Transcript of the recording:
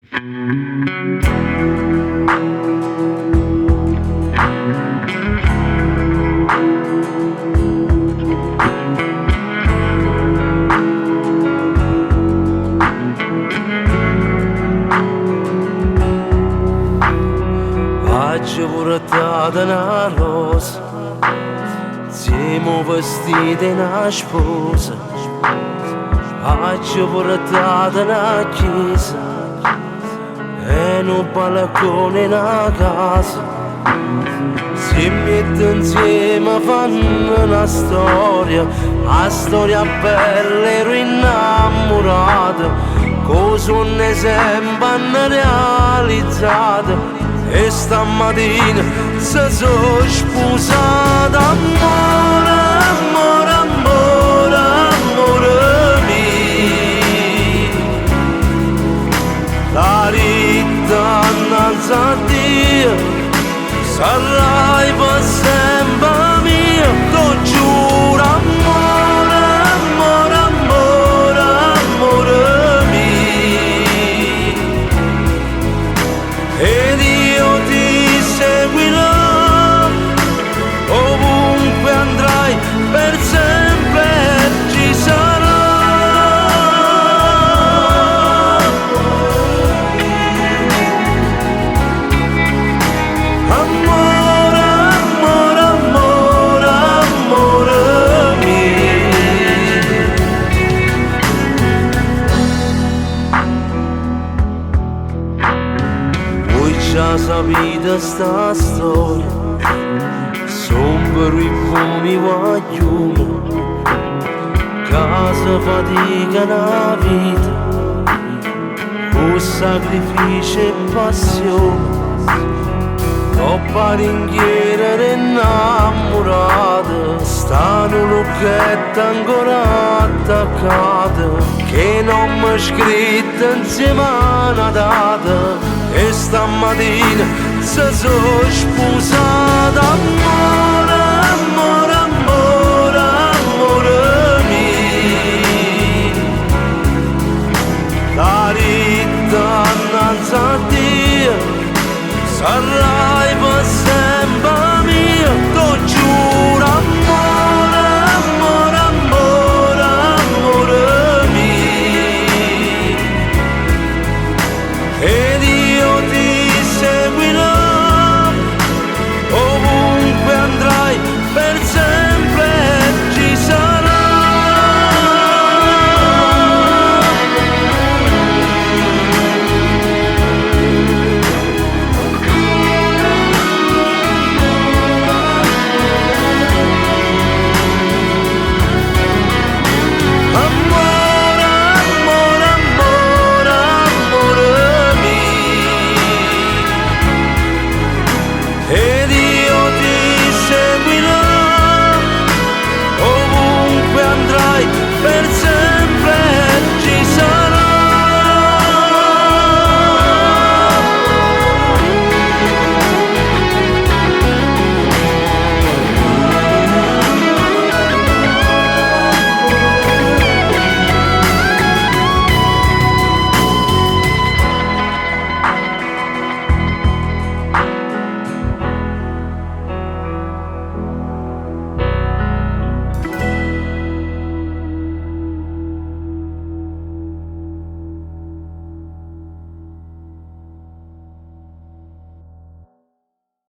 Oggi portata una rosa, siamo vestiti una sposa. Oggi portata una chiesa e un balcone in una casa. Si mette insieme fanno una storia, la storia bella e innamorata, cose ne sembrano realizzate. E stamattina si sono sposata. Amore, amore, amore, amore mio, la vita innanzi a Dio sarai per sempre mia, lo giuro. Amore, amore, amore, amore mio, ed io ti seguirò ovunque andrai, per sempre ci sarò. Amore, amore, amore, amore mio. Voi già sapete sta storia, son per i buoni guaglioni, casa fatica una vita, con sacrificio e passione. Troppa ringhiera innamorata, stanno lucchette ancora attaccate, che non mi scritta insieme a una data. E stamattina si sono sposata. Amore, amore, amore, amore mio, la vita innanzi a Dio sarai per sempre mia, lo giuro. Amore, amore, amore, amore mio.